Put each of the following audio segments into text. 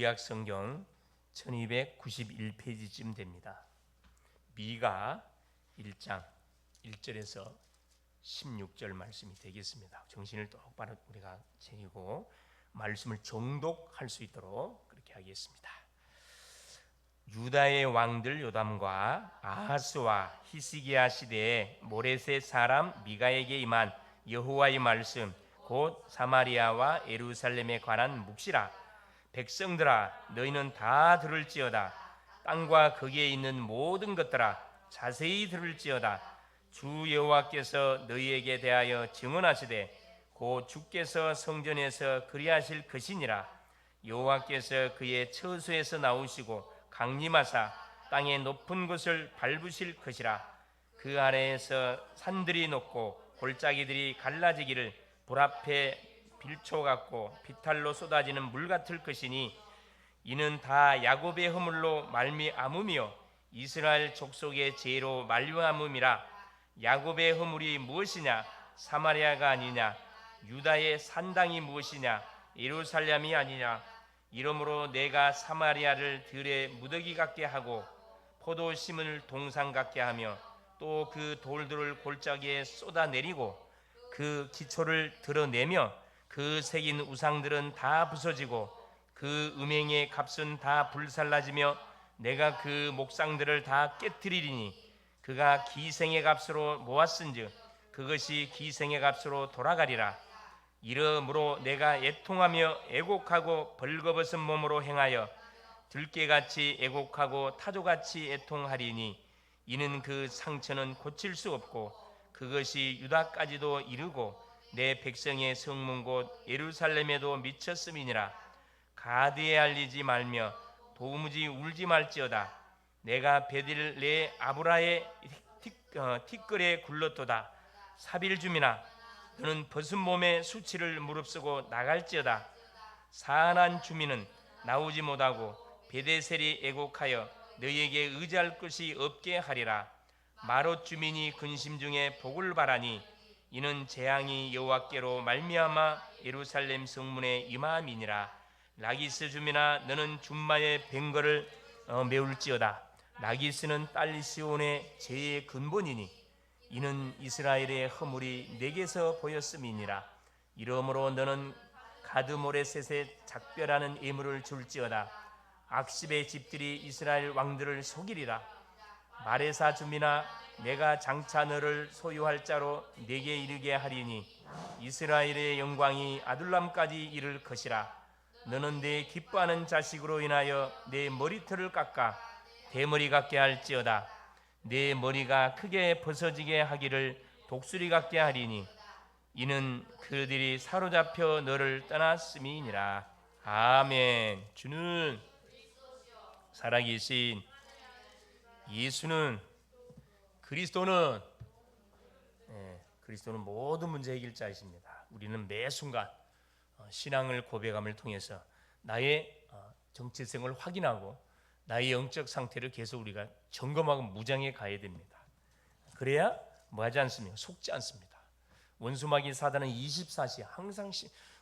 구약 성경 1291페이지쯤 됩니다. 미가 1장 1절에서 16절 말씀이 되겠습니다. 정신을 똑바로 우리가 차리고 말씀을 정독할 수 있도록 그렇게 하겠습니다. 유다의 왕들 요담과 아하스와 히스기야 시대에 모레셋 사람 미가에게 임한 여호와의 말씀 곧 사마리아와 예루살렘에 관한 묵시라. 백성들아 너희는 다 들을지어다. 땅과 거기에 있는 모든 것들아 자세히 들을지어다. 주 여호와께서 너희에게 대하여 증언하시되 곧 주께서 성전에서 그리하실 것이니라. 여호와께서 그의 처소에서 나오시고 강림하사 땅의 높은 곳을 밟으실 것이라. 그 아래에서 산들이 녹고 골짜기들이 갈라지기를 불 앞에 빌초 같고 비탈로 쏟아지는 물 같을 것이니 이는 다 야곱의 허물로 말미암음이요 이스라엘 족속의 죄로 말미암음이라. 야곱의 허물이 무엇이냐? 사마리아가 아니냐? 유다의 산당이 무엇이냐? 예루살렘이 아니냐? 이러므로 내가 사마리아를 들의 무더기 같게 하고 포도 심을 동산 같게 하며 또 그 돌들을 골짜기에 쏟아내리고 그 기초를 드러내며 그 새긴 우상들은 다 부서지고 그 음행의 값은 다 불살라지며 내가 그 목상들을 다 깨뜨리리니 그가 기생의 값으로 모았은즉 그것이 기생의 값으로 돌아가리라. 이러므로 내가 애통하며 애곡하고 벌거벗은 몸으로 행하여 들깨같이 애곡하고 타조같이 애통하리니 이는 그 상처는 고칠 수 없고 그것이 유다까지도 이르고 내 백성의 성문 곳 예루살렘에도 미쳤음이니라. 가드에 알리지 말며 도무지 울지 말지어다. 내가 베들 내 아브라의 티끌에 굴렀도다. 사빌줌이나 너는 벗은 몸에 수치를 무릅쓰고 나갈지어다. 사안한 주민은 나오지 못하고 베데셀이 애곡하여 너희에게 의지할 것이 없게 하리라. 마롯 주민이 근심 중에 복을 바라니 이는 재앙이 여호와께로 말미암아 예루살렘 성문에 임함이니라. 라기스 주민아 너는 준마의 뱅거를 메울지어다. 라기스는 딸 시온의 죄의 근본이니 이는 이스라엘의 허물이 내게서 보였음이니라. 이러므로 너는 가드 모레셋에 작별하는 예물을 줄지어다. 악십의 집들이 이스라엘 왕들을 속이리라. 마레사 주민아 내가 장차 너를 소유할 자로 내게 이르게 하리니 이스라엘의 영광이 아둘람까지 이를 것이라. 너는 내 기뻐하는 자식으로 인하여 내 머리털을 깎아 대머리 같게 할지어다. 내 머리가 크게 벗어지게 하기를 독수리 같게 하리니 이는 그들이 사로잡혀 너를 떠났음이니라. 아멘. 주는 살아계신 예수는 그리스도는 모든 문제 해결자이십니다. 우리는 매 순간 신앙을 고백함을 통해서 나의 정체성을 확인하고 나의 영적 상태를 계속 우리가 점검하고 무장해 가야 됩니다. 그래야 뭐하지 않습니까? 속지 않습니다. 원수마귀 사단은 24시 항상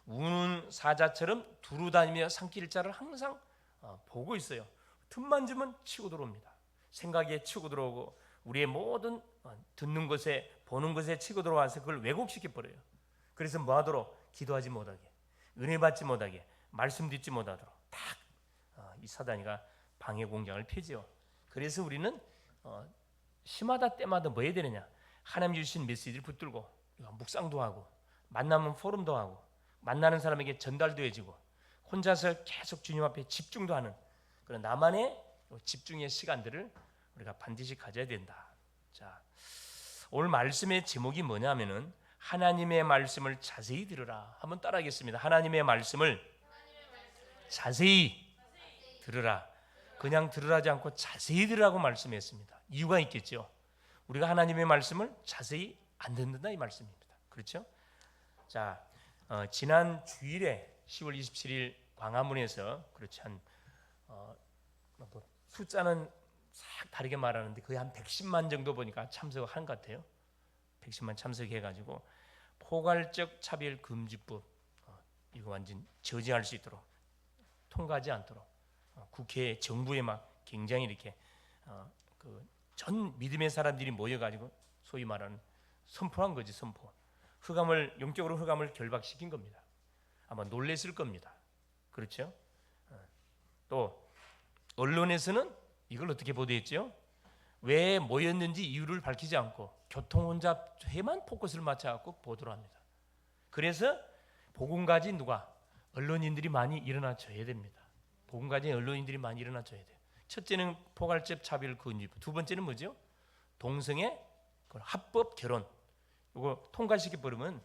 우는 사자처럼 두루다니며 산길 자를 항상 보고 있어요. 틈만 주면 치고 들어옵니다. 생각에 치고 들어오고 우리의 모든 듣는 것에 보는 것에 치고 들어와서 그걸 왜곡시켜 버려요. 그래서 뭐하도록? 기도하지 못하게, 은혜 받지 못하게, 말씀 듣지 못하도록 딱 이 사단이가 방해 공작을 펴지요. 그래서 우리는 시마다 때마다 뭐 해야 되느냐? 하나님 주신 메시지를 붙들고 묵상도 하고 만나면 포럼도 하고 만나는 사람에게 전달도 해지고 혼자서 계속 주님 앞에 집중도 하는 그런 나만의 집중의 시간들을 우리가 반드시 가져야 된다. 자, 오늘 말씀의 제목이 뭐냐면은 하나님의 말씀을 자세히 들으라. 한번 따라하겠습니다. 하나님의 말씀을 자세히 들으라. 그냥 들으라지 않고 자세히 들으라고 말씀했습니다. 이유가 있겠죠. 우리가 하나님의 말씀을 자세히 안 듣는다 이 말씀입니다. 그렇죠? 자, 지난 주일에 10월 27일 광화문에서 그렇지 숫자는 싹 다르게 말하는데 거의 한 110만 정도 보니까 참석한 것 같아요. 110만 참석해가지고 포괄적 차별 금지법 이거 완전 저지할 수 있도록 통과하지 않도록 국회 정부에 막 굉장히 이렇게 그 전 믿음의 사람들이 모여가지고 소위 말하는 선포한 거지, 선포. 영적으로 흑암을 결박시킨 겁니다. 아마 놀랬을 겁니다. 그렇죠? 또 언론에서는 이걸 어떻게 보도했죠? 왜 모였는지 이유를 밝히지 않고 교통 혼잡에만 포커스를 맞춰갖고 보도를 합니다. 그래서 복음 가진 언론인들이 많이 일어나 줘야 됩니다. 복음 가진 언론인들이 많이 일어나 줘야 돼요. 첫째는 포괄적 차별 금지법, 두 번째는 뭐죠? 동성애 합법 결혼. 이거 통과시켜 버리면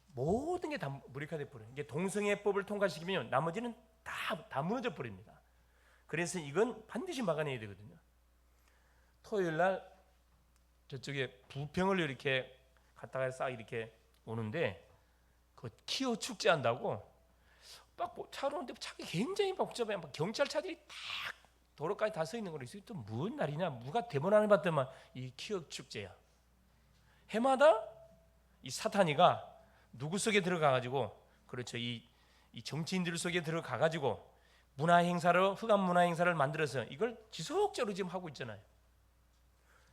모든 게 다 무력화돼 버려요. 이게 동성애법을 통과시키면 나머지는 다 무너져 버립니다. 그래서 이건 반드시 막아내야 되거든요. 토요일 날 저쪽에 부평을 이렇게 갔다가 싹 이렇게 오는데 그 키오 축제 한다고 막 차로 오는데 차가 굉장히 복잡해. 막 경찰차들이 딱 도로까지 다 서 있는 거로 있어요. 또 무슨 날이냐? 누가 대본 안 해봤더만 이 키오 축제야. 해마다 이 사탄이가 누구 속에 들어가가지고 그렇죠. 이 정치인들 속에 들어가가지고 문화 행사로 흑암 문화 행사를 만들어서 이걸 지속적으로 지금 하고 있잖아요.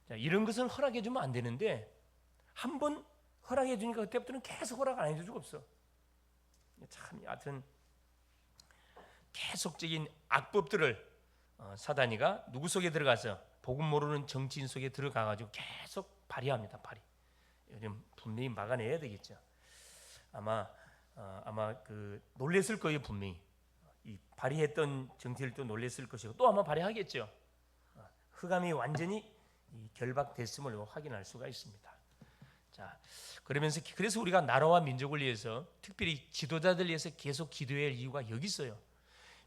자, 이런 것은 허락해 주면 안 되는데 한 번 허락해 주니까 그때부터는 계속 허락 안 해줄 수가 없어. 참 하여튼 계속적인 악법들을 사단이가 누구 속에 들어가서 복음 모르는 정치인 속에 들어가가지고 계속 발휘합니다. 발휘. 요즘 분명히 막아내야 되겠죠. 아마 그 놀랬을 거예요. 분명히 이 발휘했던 정치를 또 놀랬을 것이고 또 아마 발휘하겠죠. 흑암이 완전히 결박됐음을 확인할 수가 있습니다. 자, 그래서 우리가 나라와 민족을 위해서 특별히 지도자들 위해서 계속 기도해야 할 이유가 여기 있어요.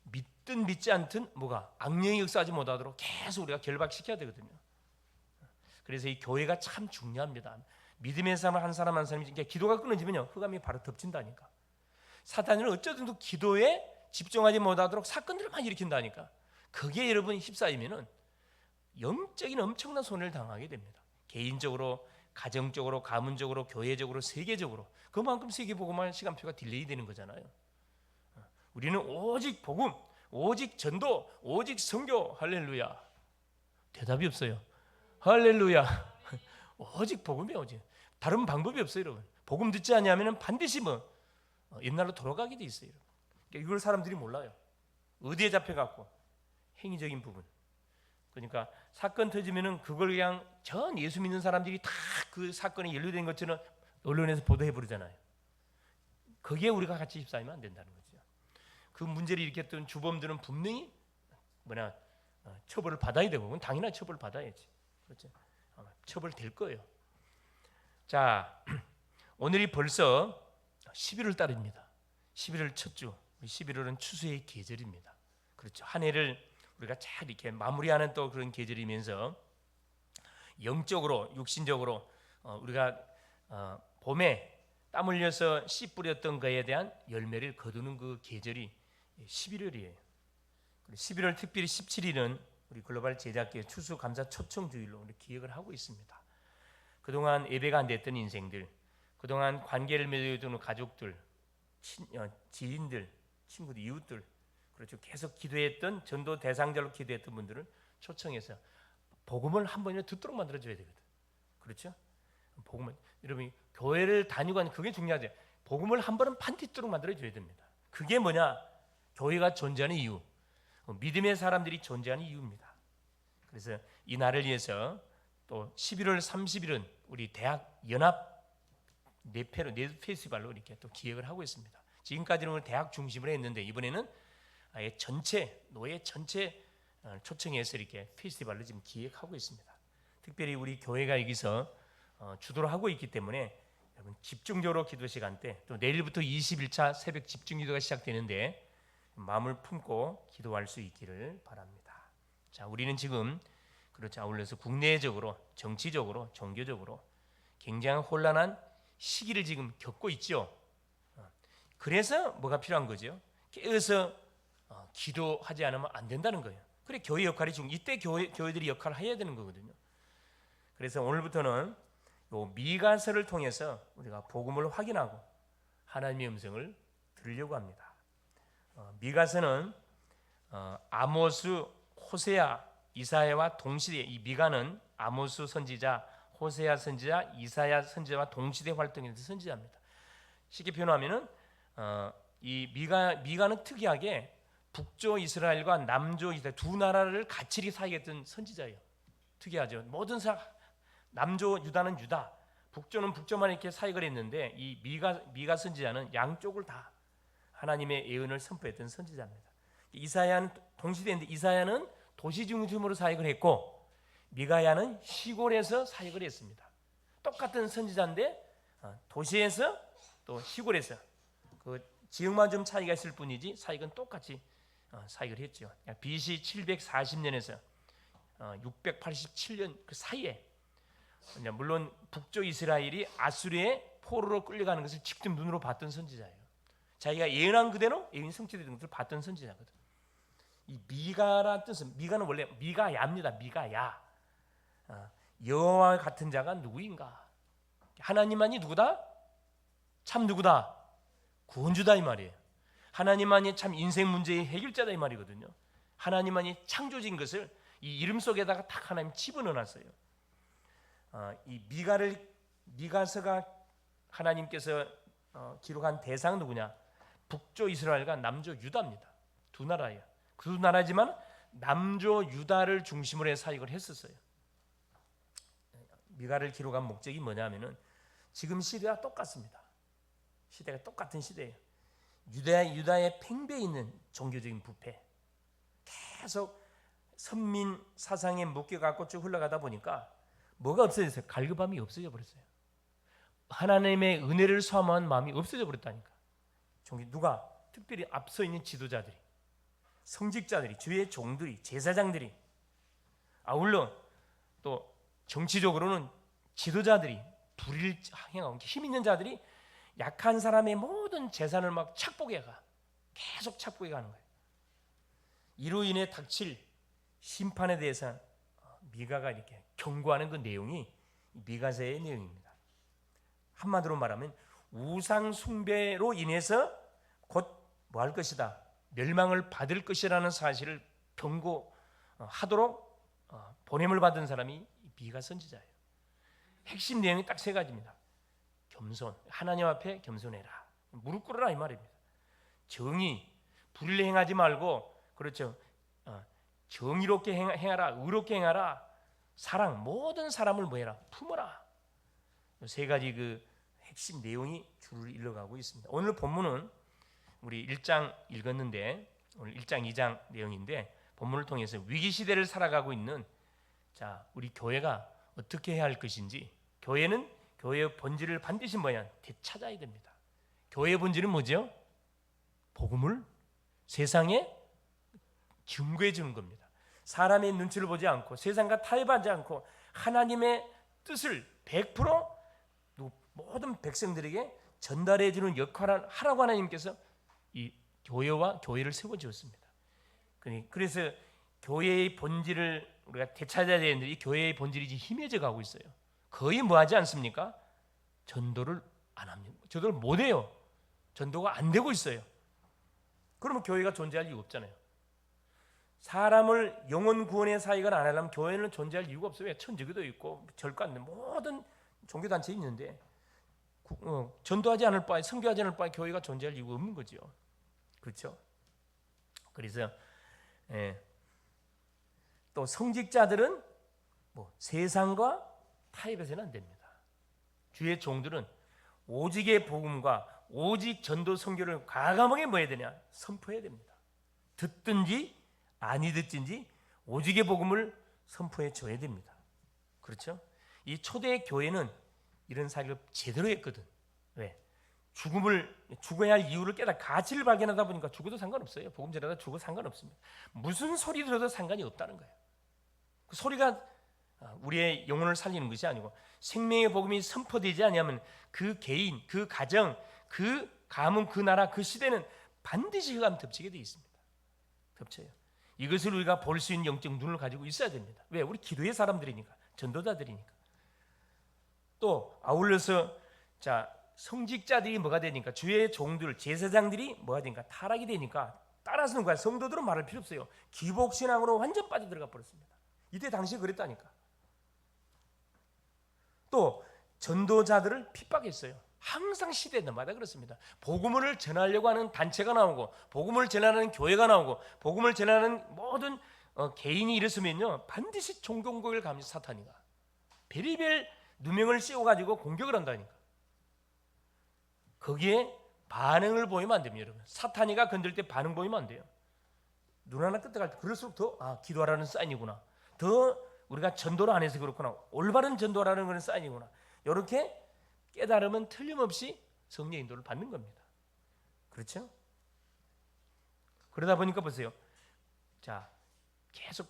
믿든 믿지 않든 악령이 역사하지 못하도록 계속 우리가 결박시켜야 되거든요. 그래서 이 교회가 참 중요합니다. 믿음의 사람 한 사람이 기도가 끊어지면요 흑암이 바로 덮친다니까. 사탄은 어쩌든 또 기도에 집중하지 못하도록 사건들을 많이 일으킨다니까. 그게 여러분 휩싸이면은 영적인 엄청난 손해를 당하게 됩니다. 개인적으로, 가정적으로, 가문적으로, 교회적으로, 세계적으로. 그만큼 세계복음할 시간표가 딜레이 되는 거잖아요. 우리는 오직 복음, 오직 전도, 오직 선교. 할렐루야. 대답이 없어요. 할렐루야. 오직 복음이에요. 오직. 다른 방법이 없어요, 여러분. 복음 듣지 않으면 반드시 옛날로 돌아가게 돼 있어요. 그러니까 이걸 사람들이 몰라요. 어디에 잡혀갖고 행위적인 부분. 그러니까 사건 터지면은 그걸 그냥 전 예수 믿는 사람들이 다 그 사건에 연루된 것처럼 언론에서 보도해 버리잖아요. 거기에 우리가 같이 휩싸이면 안 된다는 거죠. 그 문제를 일으켰던 주범들은 분명히 처벌을 받아야 되고, 그건 당연한 처벌을 받아야지. 그렇죠? 처벌될 거예요. 자, 오늘이 벌써 11월 달입니다. 11월 첫 주. 11월은 추수의 계절입니다. 그렇죠. 한 해를 우리가 잘 이렇게 마무리하는 또 그런 계절이면서 영적으로, 육신적으로 우리가 봄에 땀 흘려서 씨 뿌렸던 것에 대한 열매를 거두는 그 계절이 11월이에요. 11월 특별히 17일은 우리 글로벌 제작계 추수감사 초청주일로 우리 기억을 하고 있습니다. 그동안 예배가 안 됐던 인생들, 그동안 관계를 맺어두는 가족들, 지인들, 친구들, 이웃들, 그렇죠. 계속 기도했던 전도 대상자로 기도했던 분들을 초청해서 복음을 한 번이라도 듣도록 만들어줘야 되거든. 그렇죠? 복음을 여러분이 교회를 다니고 하는 그게 중요하죠. 복음을 한 번은 반드시 듣도록 만들어줘야 됩니다. 그게 뭐냐? 교회가 존재하는 이유, 믿음의 사람들이 존재하는 이유입니다. 그래서 이 날을 위해서 또 11월 30일은 우리 대학 연합 네 페스티벌로 이렇게 또 기획을 하고 있습니다. 지금까지는 대학 중심으로 했는데 이번에는 아예 노예 전체 초청해서 이렇게 페스티벌을 지금 기획하고 있습니다. 특별히 우리 교회가 여기서 주도를 하고 있기 때문에 여러분 집중적으로 기도 시간 때 또 내일부터 21차 새벽 집중 기도가 시작되는데 마음을 품고 기도할 수 있기를 바랍니다. 자, 우리는 지금 그렇죠. 아울러서 국내적으로, 정치적으로, 종교적으로 굉장히 혼란한 시기를 지금 겪고 있죠. 그래서 뭐가 필요한 거죠? 깨어서 기도하지 않으면 안 된다는 거예요. 그래 교회 역할이 이때 교회들이 역할을 해야 되는 거거든요. 그래서 오늘부터는 요 미가서를 통해서 우리가 복음을 확인하고 하나님의 음성을 들으려고 합니다. 미가서는 아모스, 호세아, 이사야와 동시대. 이 미가는 아모스 선지자, 호세아 선지자, 이사야 선지자와 동시대 활동했던 선지자입니다. 쉽게 표현하면은 이 미가는 특이하게 북조 이스라엘과 남조 이스라엘 두 나라를 같이 사역했던 선지자예요. 특이하죠. 모든 남조 유다는 유다, 북조는 북조만 이렇게 사역을 했는데 이 미가 선지자는 양쪽을 다 하나님의 예언을 선포했던 선지자입니다. 이사야는 동시대인데 이사야는 도시 중심으로 사역을 했고 미가야는 시골에서 사역을 했습니다. 똑같은 선지자인데 도시에서 또 시골에서 그 지역만 좀 차이가 있을 뿐이지 사역은 똑같이 사역을 했죠. BC 740년에서 687년 그 사이에 물론 북조 이스라엘이 아수르의 포로로 끌려가는 것을 직접 눈으로 봤던 선지자예요. 자기가 예언한 그대로 예언이 성취되는 것을 봤던 선지자거든. 이 미가라는 뜻은 미가는 원래 미가야입니다. 미가야. 여호와 같은 자가 누구인가? 하나님만이 누구다? 참 누구다? 구원주다 이 말이에요. 하나님만이 참 인생 문제의 해결자다 이 말이거든요. 하나님만이 창조진 것을 이 이름 속에다가 딱 하나님 집어넣어놨어요. 이 미가서가 하나님께서 기록한 대상 누구냐? 북조 이스라엘과 남조 유다입니다. 두 나라예요. 그 두 나라지만 남조 유다를 중심으로 해서 사역을 했었어요. 미가를 기록한 목적이 뭐냐면은 지금 시대와 똑같습니다. 시대가 똑같은 시대예요. 유다의 팽배해 있는 종교적인 부패, 계속 선민 사상에 묶여갖고 쭉 흘러가다 보니까 뭐가 없어졌어요? 갈급함이 없어져 버렸어요. 하나님의 은혜를 소망한 마음이 없어져 버렸다니까. 누가? 특별히 앞서 있는 지도자들이, 성직자들이, 주의 종들이, 제사장들이, 아울러 또 정치적으로는 지도자들이, 불의를 행하고 힘 있는 자들이 약한 사람의 모든 재산을 막 착복해가, 계속 착복해 가는 거예요. 이로 인해 닥칠 심판에 대해서 미가가 이렇게 경고하는 그 내용이 미가서의 내용입니다. 한마디로 말하면 우상 숭배로 인해서 곧 뭐 할 것이다, 멸망을 받을 것이라는 사실을 경고하도록 보냄을 받은 사람이 미가 선지자예요. 핵심 내용이 딱 세 가지입니다. 겸손, 하나님 앞에 겸손해라, 무릎 꿇어라 이 말입니다. 정의, 불의를 행하지 말고, 그렇죠, 정의롭게 행하라, 의롭게 행하라, 사랑, 모든 사람을 뭐해라, 품어라. 세 가지 그 핵심 내용이 줄을 이뤄가고 있습니다. 오늘 본문은 우리 1장 읽었는데, 오늘 1장 2장 내용인데, 본문을 통해서 위기 시대를 살아가고 있는 우리 교회가 어떻게 해야 할 것인지, 교회는 교회의 본질을 반드시 되찾아야 됩니다. 교회의 본질은 뭐죠? 복음을 세상에 증거해 주는 겁니다. 사람의 눈치를 보지 않고 세상과 타협하지 않고 하나님의 뜻을 100% 모든 백성들에게 전달해 주는 역할을 하라고 하나님께서 이 교회와 교회를 세워 주었습니다. 그래서 교회의 본질을 우리가 되찾아야 되는데 이 교회의 본질이 희미해져 가고 있어요. 거의 뭐하지 않습니까? 전도를 안 합니다. 전도를 못 해요. 전도가 안 되고 있어요. 그러면 교회가 존재할 이유가 없잖아요. 사람을 영혼 구원의 사역을 안 하려면 교회는 존재할 이유가 없어요. 천주교도 있고 절간 모든 종교단체 있는데 전도하지 않을 바에, 선교하지 않을 바에 교회가 존재할 이유가 없는 거죠. 그렇죠? 그래서 또 성직자들은 세상과 타협해서는 안 됩니다. 주의 종들은 오직의 복음과 오직 전도 선교를 과감하게 뭐 해야 되냐? 선포해야 됩니다. 듣든지 아니 듣든지 오직의 복음을 선포해 줘야 됩니다. 그렇죠? 이 초대 교회는 이런 사역을 제대로 했거든. 왜? 죽어야 할 이유를 깨달아 가치를 발견하다 보니까 죽어도 상관없어요. 복음 전하다 죽어도 상관없습니다. 무슨 소리 들어도 상관이 없다는 거예요. 그 소리가 우리의 영혼을 살리는 것이 아니고 생명의 복음이 선포되지 않으면 그 개인, 그 가정, 그 가문, 그 나라, 그 시대는 반드시 흑암 덮치게 되어 있습니다. 덮쳐요. 이것을 우리가 볼 수 있는 영적 눈을 가지고 있어야 됩니다. 왜? 우리 기도의 사람들이니까, 전도자들이니까. 또 아울러서 성직자들이 뭐가 되니까, 주의 종들, 제사장들이 뭐가 되니까 타락이 되니까 따라서는 거야. 성도들은 말할 필요 없어요. 기복신앙으로 완전 빠져들어가 버렸습니다. 이때 당시에 그랬다니까. 또 전도자들을 핍박했어요. 항상 시대마다 그렇습니다. 복음을 전하려고 하는 단체가 나오고, 복음을 전하는 교회가 나오고, 복음을 전하는 모든 개인이 일었으면요, 반드시 종교공격을 가면서 사탄이가 별의별 누명을 씌워가지고 공격을 한다니까. 거기에 반응을 보이면 안 됩니다, 여러분. 사탄이가 건들 때 반응 보이면 안 돼요. 눈 하나 끄떡할 때 그럴수록 더 기도하라는 사인이구나, 더 우리가 전도를 안 해서 그렇구나, 올바른 전도라는 그런 사인이구나, 이렇게 깨달으면 틀림없이 성령 인도를 받는 겁니다. 그렇죠? 그러다 보니까 보세요. 자, 계속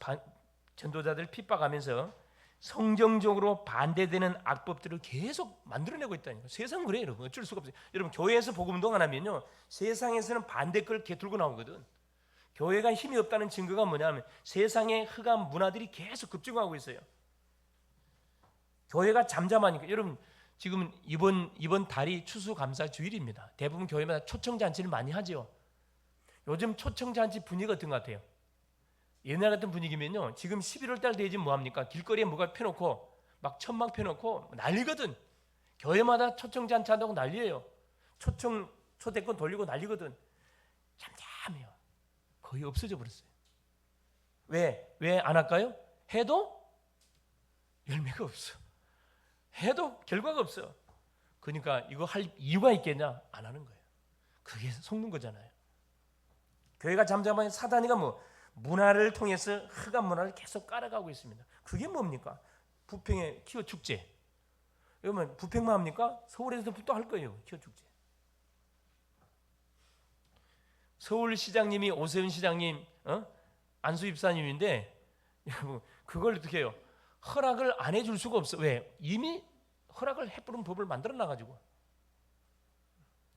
전도자들 핍박하면서 성경적으로 반대되는 악법들을 계속 만들어내고 있다니까. 세상 그래요, 여러분. 어쩔 수가 없어요. 여러분, 교회에서 복음 운동 안 하면요, 세상에서는 반대 걸 개들고 나오거든. 교회가 힘이 없다는 증거가 뭐냐면 세상의 흑암 문화들이 계속 급증하고 있어요. 교회가 잠잠하니까. 여러분, 지금 이번 달이 추수감사 주일입니다. 대부분 교회마다 초청잔치를 많이 하죠. 요즘 초청잔치 분위기가 어떤 것 같아요? 옛날 같은 분위기면요, 지금 11월 달 되지 뭐합니까? 길거리에 뭐가 펴놓고 막 천막 펴놓고 난리거든. 교회마다 초청잔치 한다고 난리예요. 초대권 돌리고 난리거든. 잠잠해요. 거의 없어져 버렸어요. 왜 안 할까요? 해도 열매가 없어. 해도 결과가 없어. 그러니까 이거 할 이유가 있겠냐? 안 하는 거예요. 그게 속는 거잖아요. 교회가 잠잠하니 사단이가 문화를 통해서 흑암 문화를 계속 깔아가고 있습니다. 그게 뭡니까? 부평의 키워 축제. 여러분, 부평만 합니까? 서울에서도 또 할 거예요, 키워 축제. 서울시장님이 오세훈 시장님, 안수 입사님인데, 여러분, 그걸 어떻게 해요? 허락을 안 해줄 수가 없어. 왜? 이미 허락을 해부른 법을 만들어 놔가지고.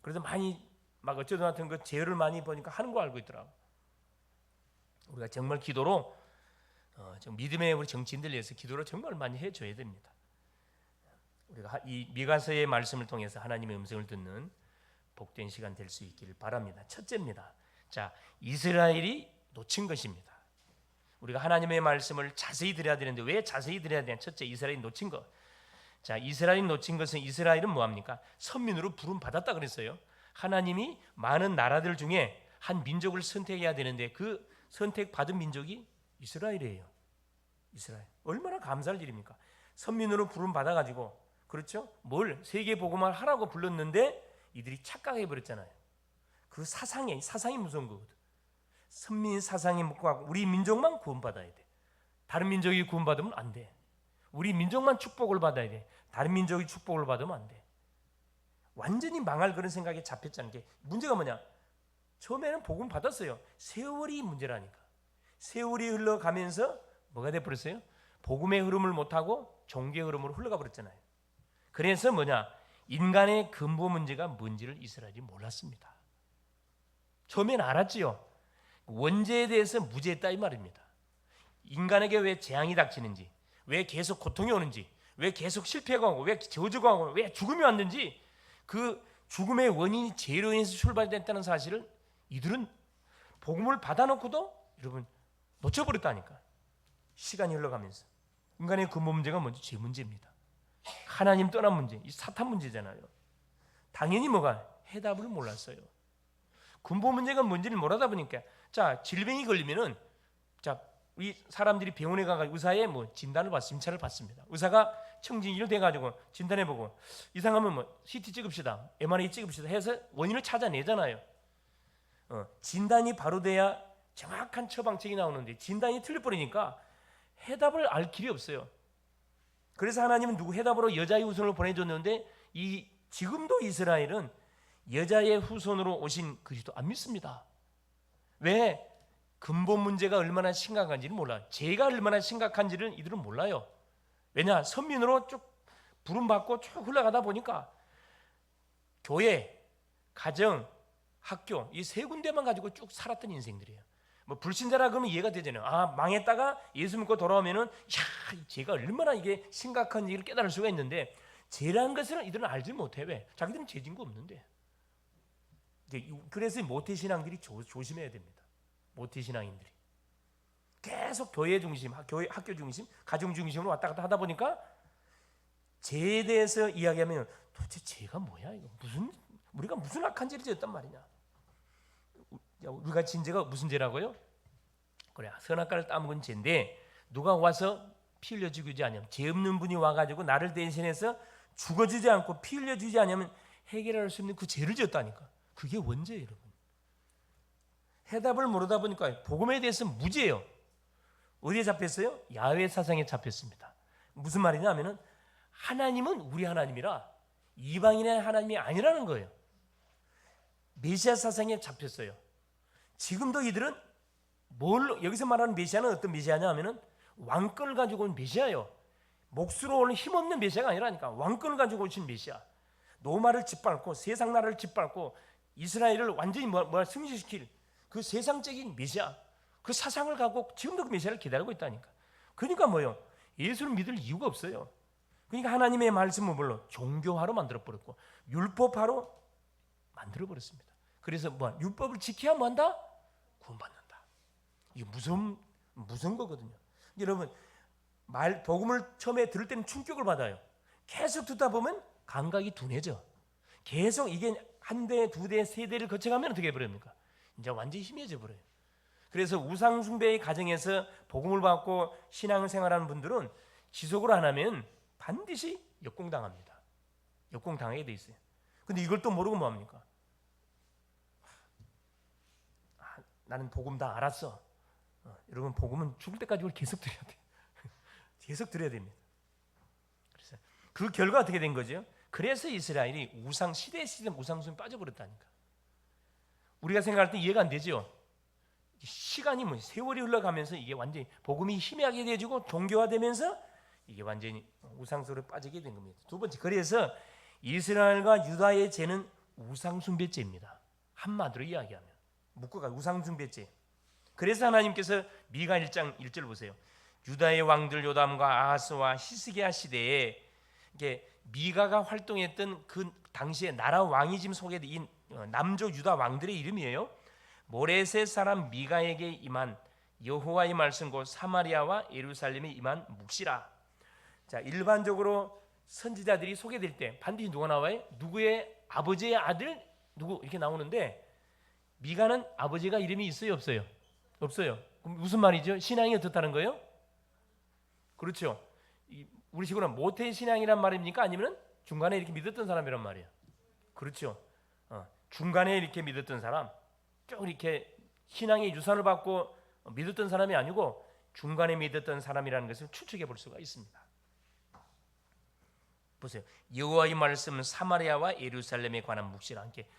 그래서 많이 막 어쩌든 하여튼 그 제어를 많이 보니까 하는 거 알고 있더라고. 우리가 정말 기도로 믿음의 우리 정치인들 위해서 기도로 정말 많이 해줘야 됩니다. 우리가 이 미가서의 말씀을 통해서 하나님의 음성을 듣는 복된 시간 될 수 있기를 바랍니다. 첫째입니다. 자, 이스라엘이 놓친 것입니다. 우리가 하나님의 말씀을 자세히 들어야 되는데 왜 자세히 들어야 되냐? 첫째, 이스라엘이 놓친 것. 자, 이스라엘이 놓친 것은, 이스라엘은 뭐합니까? 선민으로 부름 받았다 그랬어요. 하나님이 많은 나라들 중에 한 민족을 선택해야 되는데 그 선택받은 민족이 이스라엘이에요. 이스라엘. 얼마나 감사할 일입니까? 선민으로 부름 받아가지고, 그렇죠? 뭘 세계 복음을 하라고 불렀는데 이들이 착각해 버렸잖아요. 그 사상이 무서운 거거든. 선민 사상이 묻고 우리 민족만 구원받아야 돼. 다른 민족이 구원받으면 안 돼. 우리 민족만 축복을 받아야 돼. 다른 민족이 축복을 받으면 안 돼. 완전히 망할 그런 생각에 잡혔다는 게, 문제가 뭐냐? 처음에는 복음 받았어요. 세월이 문제라니까. 세월이 흘러가면서 뭐가 돼버렸어요? 복음의 흐름을 못하고 종교의 흐름으로 흘러가 버렸잖아요. 그래서 뭐냐? 인간의 근본 문제가 뭔지를 이스라엘이 몰랐습니다. 처음엔 알았지요. 원죄에 대해서 무죄했다 이 말입니다. 인간에게 왜 재앙이 닥치는지, 왜 계속 고통이 오는지, 왜 계속 실패가 오고, 왜 저주가 오고, 왜 죽음이 왔는지, 그 죽음의 원인이 죄로 인해서 출발됐다는 사실을 이들은 복음을 받아놓고도 여러분 놓쳐버렸다니까. 시간이 흘러가면서 인간의 근본 문제가 뭔지 죄 문제입니다. 하나님 떠난 문제, 이 사탄 문제잖아요. 당연히 해답을 몰랐어요. 근본 문제가 뭔지를 모르다 보니까, 자, 질병이 걸리면은, 자, 우리 사람들이 병원에 가가지고 의사의 진단을 진찰을 받습니다. 의사가 청진기를 대가지고 진단해보고, 이상하면 CT 찍읍시다, MRI 찍읍시다 해서 원인을 찾아내잖아요. 진단이 바로 돼야 정확한 처방책이 나오는데 진단이 틀려버리니까 해답을 알 길이 없어요. 그래서 하나님은 해답으로 여자의 후손을 보내줬는데, 지금도 이스라엘은 여자의 후손으로 오신 그리스도 안 믿습니다. 왜? 근본 문제가 얼마나 심각한지는 몰라요. 죄가 얼마나 심각한지를 이들은 몰라요. 왜냐? 선민으로 쭉 부름받고 쭉 흘러가다 보니까 교회, 가정, 학교 이 세 군데만 가지고 쭉 살았던 인생들이에요. 불신자라 그러면 이해가 되잖아요. 망했다가 예수 믿고 돌아오면은 죄가 얼마나 이게 심각한지를 깨달을 수가 있는데, 죄라는 것을 이들은 알지 못해. 왜? 자기들은 죄진 거 없는데. 그래서 모태 신앙들이 조심해야 됩니다. 모태 신앙인들이 계속 교회 중심, 학교 중심, 가정 중심으로 왔다 갔다 하다 보니까 죄에 대해서 이야기하면 도대체 죄가 뭐야? 이거 우리가 무슨 악한 죄를 지었단 말이냐? 우리가 진 죄가 무슨 죄라고요? 그래, 선악과를 따먹은 죄인데 누가 와서 피 흘려 죽이지 않으면, 죄 없는 분이 와가지고 나를 대신해서 죽어주지 않고 피 흘려 주지 않으면 해결할 수 있는 그 죄를 지었다니까. 그게 원죄예요, 여러분. 해답을 모르다 보니까 복음에 대해서 무지예요. 어디에 잡혔어요? 야훼 사상에 잡혔습니다. 무슨 말이냐 하면은 하나님은 우리 하나님이라 이방인의 하나님이 아니라는 거예요. 메시아 사상에 잡혔어요. 지금도 이들은 여기서 말하는 메시아는 어떤 메시아냐 하면은 왕권을 가지고 온 메시아예요. 몫으로 오는 힘없는 메시아가 아니라니까. 왕권을 가지고 오신 메시아. 로마를 짓밟고 세상 나라를 짓밟고 이스라엘을 완전히 승리시킬 그 세상적인 메시아, 그 사상을 갖고 지금도 그 메시아를 기다리고 있다니까. 그러니까 뭐요? 예수를 믿을 이유가 없어요. 그러니까 하나님의 말씀을 뭘로? 종교화로 만들어버렸고 율법화로 만들어버렸습니다. 그래서 율법을 지켜야 뭐한다? 구원받는다. 이게 무서운 거거든요. 여러분, 복음을 처음에 들을 때는 충격을 받아요. 계속 듣다 보면 감각이 둔해져. 계속 이게 한 대, 두 대, 세 대를 거쳐가면 어떻게 해버립니까? 이제 완전히 희미해져 버려요. 그래서 우상 숭배의 가정에서 복음을 받고 신앙생활하는 분들은 지속을 안 하면 반드시 역공당합니다. 역공당하게 돼 있어요. 근데 이걸 또 모르고 뭐합니까? 나는 복음 다 알았어. 여러분, 복음은 죽을 때까지 우리 계속 드려야 돼요. 계속 드려야 됩니다. 그래서 그 결과 어떻게 된 거죠? 그래서 이스라엘이 시대 우상숭배에 빠져버렸다니까. 우리가 생각할 때 이해가 안 되죠. 시간이 세월이 흘러가면서 이게 완전히 복음이 희미하게 되어지고 종교화되면서 이게 완전히 우상숭배로 빠지게 된 겁니다. 두 번째, 그래서 이스라엘과 유다의 죄는 우상숭배죄입니다. 한마디로 이야기하면 묶어가 우상숭배죄. 그래서 하나님께서 미가 1장 1절 보세요. 유다의 왕들 요담과 아하스와 히스기야 시대에 이게 미가가 활동했던 그 당시에 나라 왕이짐 속에 이 남조 유다 왕들의 이름이에요. 모레셋 사람 미가에게 임한 여호와의 말씀 곧 사마리아와 예루살렘에 임한 묵시라. 자, 일반적으로 선지자들이 소개될 때 반드시 누가 나와요? 누구의 아버지의 아들 누구 이렇게 나오는데 미가는 아버지가 이름이 있어요, 없어요? 없어요. 그럼 무슨 말이죠? 신앙이 어떻다는 거예요? 그렇죠. 우리 식으로는 모태 신앙이란 말입니까? 아니면 중간에 이렇게 믿었던 사람이란 말이에요? 그렇죠. 중간에 이렇게 믿었던 사람, 쭉 이렇게 신앙의 유산을 받고 믿었던 사람이 아니고 중간에 믿었던 사람이라는 것을 추측해 볼 수가 있습니다. 보세요. 여호와의 말씀은 사마리아와 예루살렘에 관한 묵시라. 함께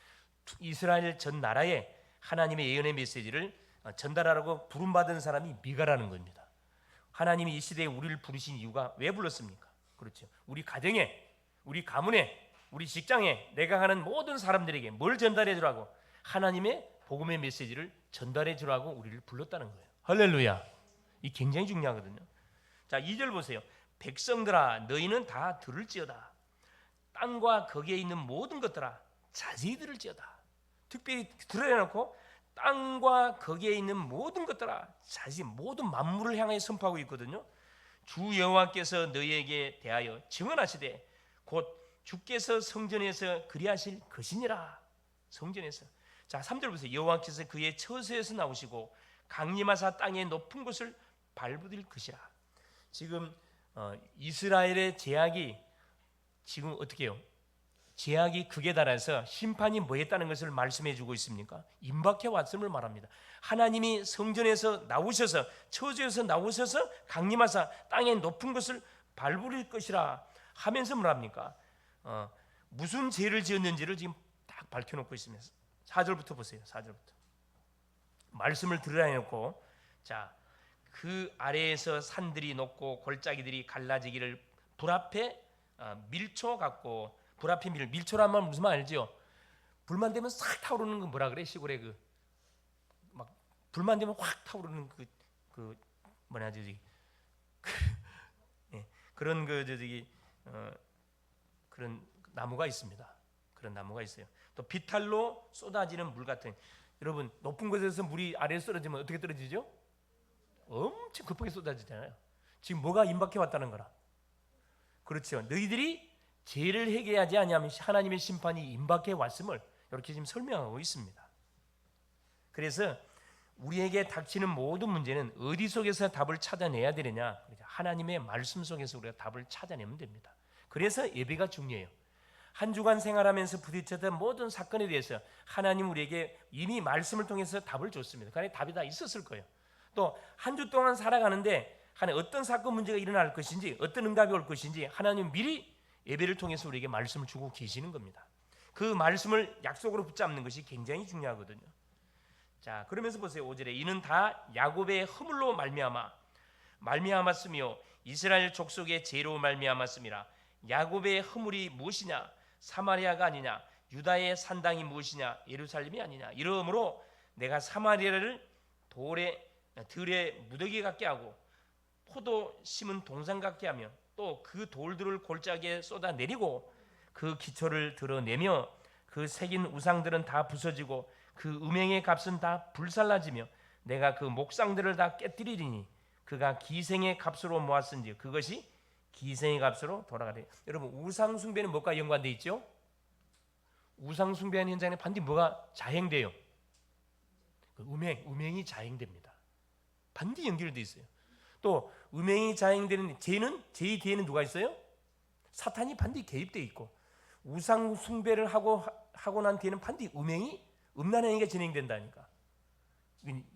이스라엘 전 나라에 하나님의 예언의 메시지를 전달하라고 부름받은 사람이 미가라는 겁니다. 하나님이 이 시대에 우리를 부르신 이유가 왜 불렀습니까? 그렇죠. 우리 가정에, 우리 가문에, 우리 직장에, 내가 가는 모든 사람들에게 뭘 전달해 주라고? 하나님의 복음의 메시지를 전달해 주라고 우리를 불렀다는 거예요. 할렐루야. 이 굉장히 중요하거든요. 자, 2절 보세요. 백성들아 너희는 다 들을지어다. 땅과 거기에 있는 모든 것들아 자세히 들을지어다. 특별히 들어야 놓고 땅과 거기에 있는 모든 것들아 자세히 모든 만물을 향해 선포하고 있거든요. 주 여호와께서 너희에게 대하여 증언하시되 곧 주께서 성전에서 그리하실 것이니라. 성전에서. 자, 3절 보세요. 여호와께서 그의 처소에서 나오시고 강림하사 땅의 높은 곳을 발부딜 것이라. 지금 이스라엘의 제약이 지금 어떻게 해요? 제약이 극에 달해서 심판이 뭐했다는 것을 말씀해 주고 있습니까? 임박해 왔음을 말합니다. 하나님이 성전에서 나오셔서 처소에서 나오셔서 강림하사 땅의 높은 것을 밟으릴 것이라 하면서 뭐랍니까? 무슨 죄를 지었는지를 지금 딱 밝혀놓고 있습니다. 4절부터 보세요. 4절부터 말씀을 들으라 해놓고 자, 그 아래에서 산들이 높고 골짜기들이 갈라지기를 불 앞에 밀초 같고 불 앞에 밀초란 말 무슨 말 알죠? 불만 되면 싹 타오르는 거 뭐라 그래? 시골에 그 막 불만 되면 확 타오르는 그 뭐냐 저기 그런 그런 나무가 있습니다. 그런 나무가 있어요. 또 비탈로 쏟아지는 물 같은 여러분, 높은 곳에서 물이 아래에 떨어지면 어떻게 떨어지죠? 엄청 급하게 쏟아지잖아요. 지금 뭐가 임박해 왔다는 거라. 그렇죠. 너희들이 죄를 회개하지 아니하면 하나님의 심판이 임박해 왔음을 이렇게 지금 설명하고 있습니다. 그래서 우리에게 닥치는 모든 문제는 어디 속에서 답을 찾아내야 되느냐? 하나님의 말씀 속에서 우리가 답을 찾아내면 됩니다. 그래서 예배가 중요해요. 한 주간 생활하면서 부딪혔던 모든 사건에 대해서 하나님 우리에게 이미 말씀을 통해서 답을 줬습니다. 그 안에 답이 다 있었을 거예요. 또 한 주 동안 살아가는데 어떤 사건 문제가 일어날 것인지, 어떤 응답이 올 것인지 하나님 미리 예배를 통해서 우리에게 말씀을 주고 계시는 겁니다. 그 말씀을 약속으로 붙잡는 것이 굉장히 중요하거든요. 자, 그러면서 보세요. 5절에 이는 다 야곱의 허물로 말미암았으며 이스라엘 족속의 죄로 말미암았음이라. 야곱의 허물이 무엇이냐? 사마리아가 아니냐? 유다의 산당이 무엇이냐? 예루살렘이 아니냐? 이러므로 내가 사마리아를 들의 무더기 같게 하고 포도 심은 동산 같게 하며 또 그 돌들을 골짜기에 쏟아내리고 그 기초를 드러내며 그 새긴 우상들은 다 부서지고 그 음행의 값은 다 불살라지며 내가 그 목상들을 다 깨뜨리리니 그가 기생의 값으로 모았은지 그것이 기생의 값으로 돌아가리. 여러분, 우상 숭배는 뭐가 연관돼 있죠? 우상 숭배하는 현장에 반드시 뭐가 자행돼요? 그 음행이 자행됩니다. 반드시 연결돼 있어요. 또 음행이 자행되는 죄의 뒤에는 누가 있어요? 사탄이 반드시 개입돼 있고, 우상 숭배를 하고 난 뒤에는 반드시 음란한 행위가 진행된다니까.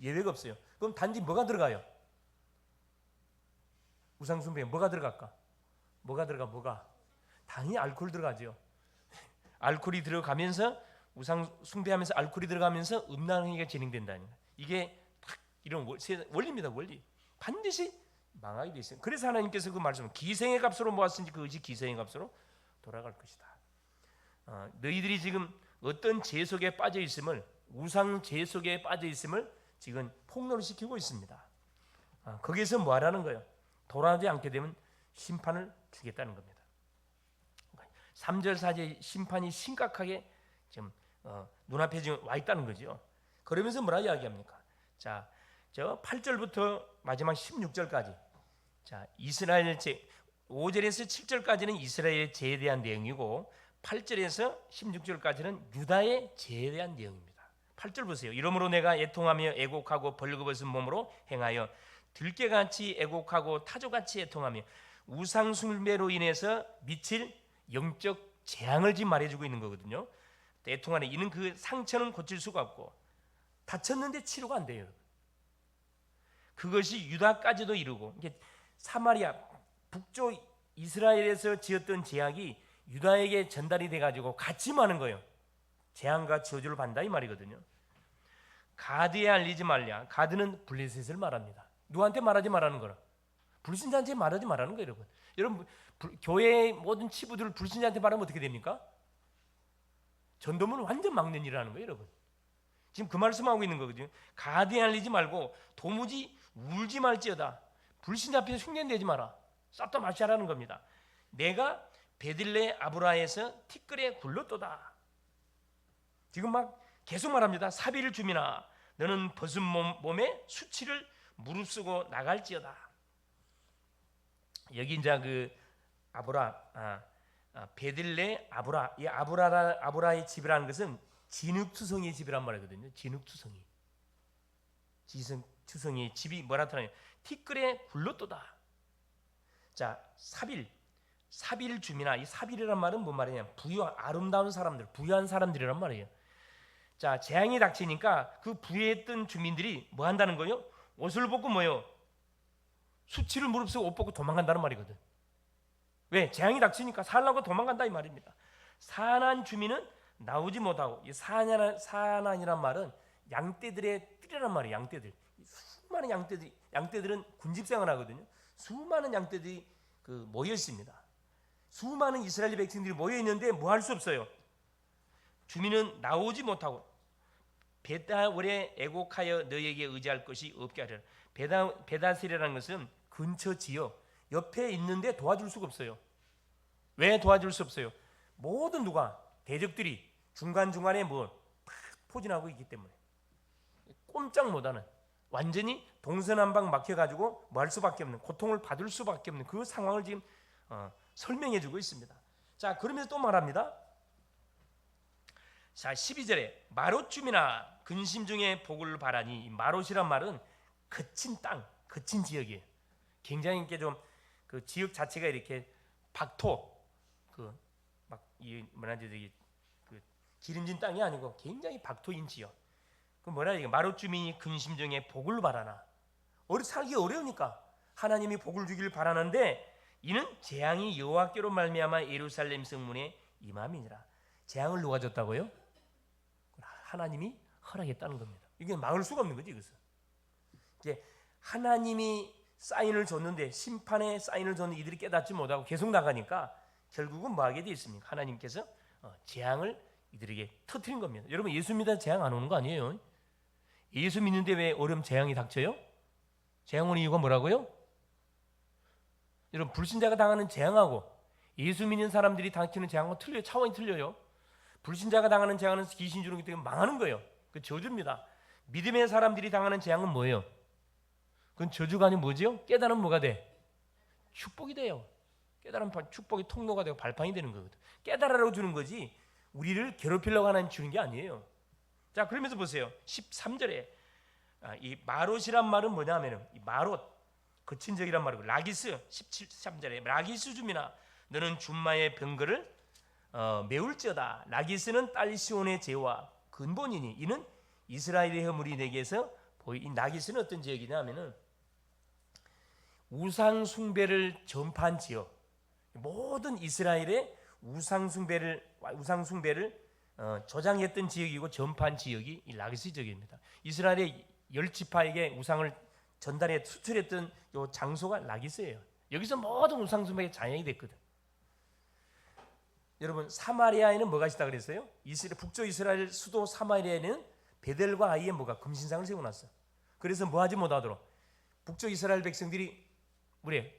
예외가 없어요. 그럼 단지 뭐가 들어가요? 우상 숭배에 뭐가 들어갈까? 뭐가? 당연히 알코올 들어가죠. 알코올이 들어가면서 우상 숭배하면서 알코올이 들어가면서 음란한 행위가 진행된다니까. 이게 딱 이런 원리입니다. 원리. 반드시 망하게 돼 있어요. 그래서 하나님께서 그 말씀을 기생의 값으로 모았으니 그것이 기생의 값으로 돌아갈 것이다. 너희들이 지금 어떤 죄 속에 빠져 있음을, 우상 죄 속에 빠져 있음을 지금 폭로시키고 있습니다. 거기에서 뭐 하라는 거예요? 돌아오지 않게 되면 심판을 주겠다는 겁니다. 3절 4절 심판이 심각하게 지금 눈앞에 지금 와 있다는 거죠. 그러면서 뭐라 이야기합니까? 자, 저 8절부터 마지막 16절까지, 자, 이스라엘 죄 5절에서 7절까지는 이스라엘의 죄에 대한 내용이고 8절에서 16절까지는 유다의 죄에 대한 내용입니다. 8절 보세요. 이러므로 내가 애통하며 애곡하고 벌거벗은 몸으로 행하여 들깨같이 애곡하고 타조같이 애통하며 우상 숭배로 인해서 미칠 영적 재앙을 지금 말해주고 있는 거거든요. 애통하네. 이는 그 상처는 고칠 수가 없고 다쳤는데 치료가 안 돼요. 그것이 유다까지도 이르고, 이게 사마리아 북쪽 이스라엘에서 지었던 죄악이 유다에게 전달이 돼가지고 같이 많은 거예요. 재앙과 저주를 받는다 이 말이거든요. 가드에 알리지 말랴. 가드는 블레셋을 말합니다. 누구한테 말하지 말라는 거라? 불신자한테 말하지 말라는 거예요, 여러분. 여러분, 교회의 모든 치부들을 불신자한테 말하면 어떻게 됩니까? 전도문을 완전 막는 일이라는 거예요, 여러분. 지금 그 말씀하고 있는 거거든요. 가드에 알리지 말고 도무지 울지 말지어다. 불신자 앞에서 흉내내지 마라. 싹다 마시라는 겁니다. 내가 베들레 아브라에서 티끌에 굴렀도다. 지금 막 계속 말합니다. 사비를 주미나 너는 벗은 몸에 수치를 무릅쓰고 나갈지어다. 여기 이제 그 베들레 아브라, 이 아브라의 집이라는 것은 진흙투성이의 집이란 말이거든요. 진흙투성이. 투성이의 집이 뭐라 하나요? 티끌에 굴렀도다. 자, 사빌 주미나, 이 사빌이란 말은 뭔 말이냐? 아름다운 사람들, 부유한 사람들이란 말이에요. 자, 재앙이 닥치니까 그 부유했던 주민들이 뭐 한다는 거예요? 옷을 벗고 뭐요? 수치를 무릅쓰고 옷 벗고 도망간다는 말이거든. 왜? 재앙이 닥치니까 살라고 도망간다 이 말입니다. 사난 주민은 나오지 못하고, 이 사난이란 말은 양떼들의 뜰이란 말이에요. 양떼들. 수많은 양떼들은 군집생활 하거든요. 수많은 양떼들이 모여 있습니다. 수많은 이스라엘 백성들이 모여 있는데 뭐 할 수 없어요. 주민은 나오지 못하고 베다월에 애곡하여 너에게 의지할 것이 없게 하리라. 베다셀이라는 것은 근처 지역 옆에 있는데 도와줄 수가 없어요. 왜 도와줄 수 없어요? 모든 대적들이 중간중간에 포진하고 있기 때문에. 꼼짝 못하는, 완전히 동서남북 막혀가지고 뭐 할 수밖에 없는, 고통을 받을 수밖에 없는 그 상황을 지금 설명해주고 있습니다. 자, 그러면서 또 말합니다. 자, 12절에 마롯쯤이나 근심 중에 복을 바라니, 마롯이란 말은 거친 땅, 거친 지역이에요. 굉장히 이렇게 좀 그 지역 자체가 이렇게 박토, 그 막 이 뭐라지 저기 그 기름진 땅이 아니고 굉장히 박토인 지역. 그 뭐라 이게 마롯쯤이 근심 중에 복을 바라나. 살기 어려우니까 하나님이 복을 주기를 바라는데, 이는 재앙이 여호와께로 말미암아 예루살렘 성문에 임함이니라. 재앙을 누가 줬다고요? 하나님이 허락했다는 겁니다. 이게 막을 수가 없는 거지, 이것은. 이제 하나님이 사인을 줬는데, 심판의 사인을 줬는데 이들이 깨닫지 못하고 계속 나가니까 결국은 뭐 하게 돼 있습니까? 하나님께서 재앙을 이들에게 터뜨린 겁니다. 여러분, 예수 믿어 재앙 안 오는 거 아니에요? 예수 믿는데 왜 어려움 재앙이 닥쳐요? 재앙 오는 이유가 뭐라고요? 여러분, 불신자가 당하는 재앙하고 예수 믿는 사람들이 당하는 재앙하고 틀려요. 차원이 틀려요. 불신자가 당하는 재앙은 귀신 주는 게 되게 망하는 거예요. 그 저주입니다. 믿음의 사람들이 당하는 재앙은 뭐예요? 그건 저주가 아니면 뭐지요? 깨달으면 뭐가 돼? 축복이 돼요. 깨달으면 축복의 통로가 되고 발판이 되는 거거든. 깨달으라고 주는 거지 우리를 괴롭히려고 하나님 주는 게 아니에요. 자, 그러면서 보세요. 13절에 이 마롯이란 말은 뭐냐면은, 이 마롯, 거친 적이란 말이고, 라기스, 13절에 라기스 줌이나 너는 줌마의 병거를 메울지어다. 라기스는 딸 시온의 죄와 근본이니 이는 이스라엘의 허물이 내게서 이 라기스는 어떤 지역이냐면은 우상 숭배를 전파한 지역, 모든 이스라엘의 우상 숭배를 조장했던 지역이고 전파한 지역이 이 라기스 지역입니다. 이스라엘의 10지파에게 우상을 전달해 수출했던 요 장소가 라기스예요. 여기서 모든 우상 숭배가 잔영이 됐거든. 여러분, 사마리아에는 뭐가 있다 그랬어요? 북쪽 이스라엘 수도 사마리아에는 베델과 아이에 뭐가 금신상을 세워놨어. 그래서 뭐 하지 못하도록 북쪽 이스라엘 백성들이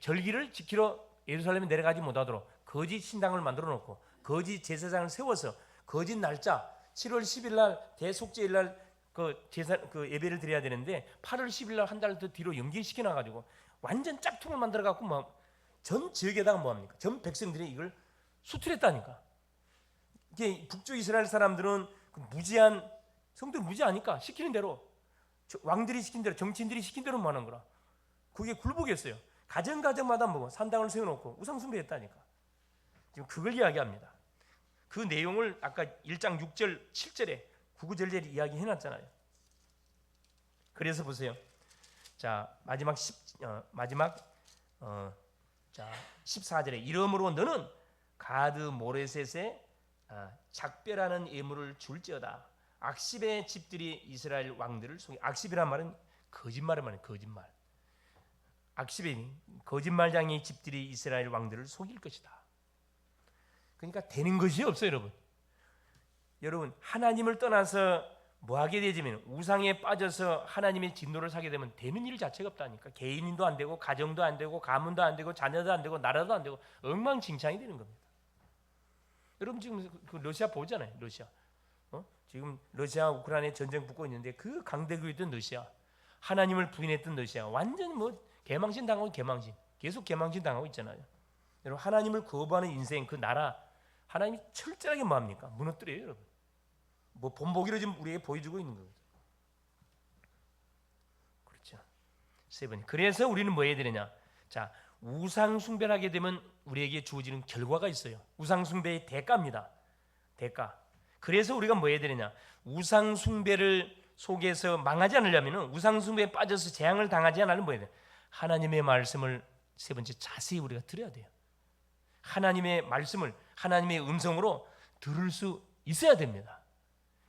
절기를 지키러 예루살렘에 내려가지 못하도록 거짓 신당을 만들어 놓고 거짓 제사장을 세워서 거짓 날짜 7월 10일 날 대속죄일 날 그 예배를 드려야 되는데 8월 10일 날 한 달 더 뒤로 연기시켜 놔 가지고 완전 짝퉁을 만들어 갖고 뭐 전 지역에다가 뭐 합니까? 전 백성들이 이걸 수출했다니까. 이게 북쪽 이스라엘 사람들은 무지한 성들 무지하니까 시키는 대로, 왕들이 시킨 대로, 정치인들이 시킨 대로 하는 거라. 그게 굴복이었어요. 가정마다 뭐 산당을 세워놓고 우상 숭배했다니까. 지금 그걸 이야기합니다. 그 내용을 아까 1장 6절 7절에 구구절절 이야기 해놨잖아요. 그래서 보세요. 자, 마지막 14절에 이러므로 너는 가드 모레셋에 작별하는 예물을 줄지어다. 악십의 집들이 이스라엘 왕들을 속이, 악십이란 말은 거짓말을 말해요. 거짓말. 악십의 거짓말장의 집들이 이스라엘 왕들을 속일 것이다. 그러니까 되는 것이 없어요, 여러분. 여러분, 하나님을 떠나서 뭐 하게 되지면, 우상에 빠져서 하나님의 진노를 사게 되면 되는 일 자체가 없다니까. 개인도 안 되고, 가정도 안 되고, 가문도 안 되고, 자녀도 안 되고, 나라도 안 되고, 엉망진창이 되는 겁니다. 여러분 지금 그 러시아 보잖아요. 러시아. 지금 러시아 우크라이나에 전쟁 붙고 있는데 그 강대국이던 러시아, 하나님을 부인했던 러시아, 완전히 뭐 개망신 당하고 개망신, 계속 개망신 당하고 있잖아요. 여러분, 하나님을 거부하는 인생, 그 나라 하나님이 철저하게 뭐합니까? 무너뜨려요, 여러분. 뭐 본보기로 지금 우리에게 보여주고 있는 거거든요. 그렇죠. 세 번. 그래서 우리는 뭐 해야 되느냐? 자, 우상 숭배하게 되면 우리에게 주어지는 결과가 있어요. 우상 숭배의 대가입니다. 대가. 그래서 우리가 뭐 해야 되느냐? 우상 숭배를 속에서 망하지 않으려면, 우상 숭배에 빠져서 재앙을 당하지 않으려면 뭐 해야 돼? 하나님의 말씀을 세 번째 자세히 우리가 들어야 돼요. 하나님의 말씀을 하나님의 음성으로 들을 수 있어야 됩니다.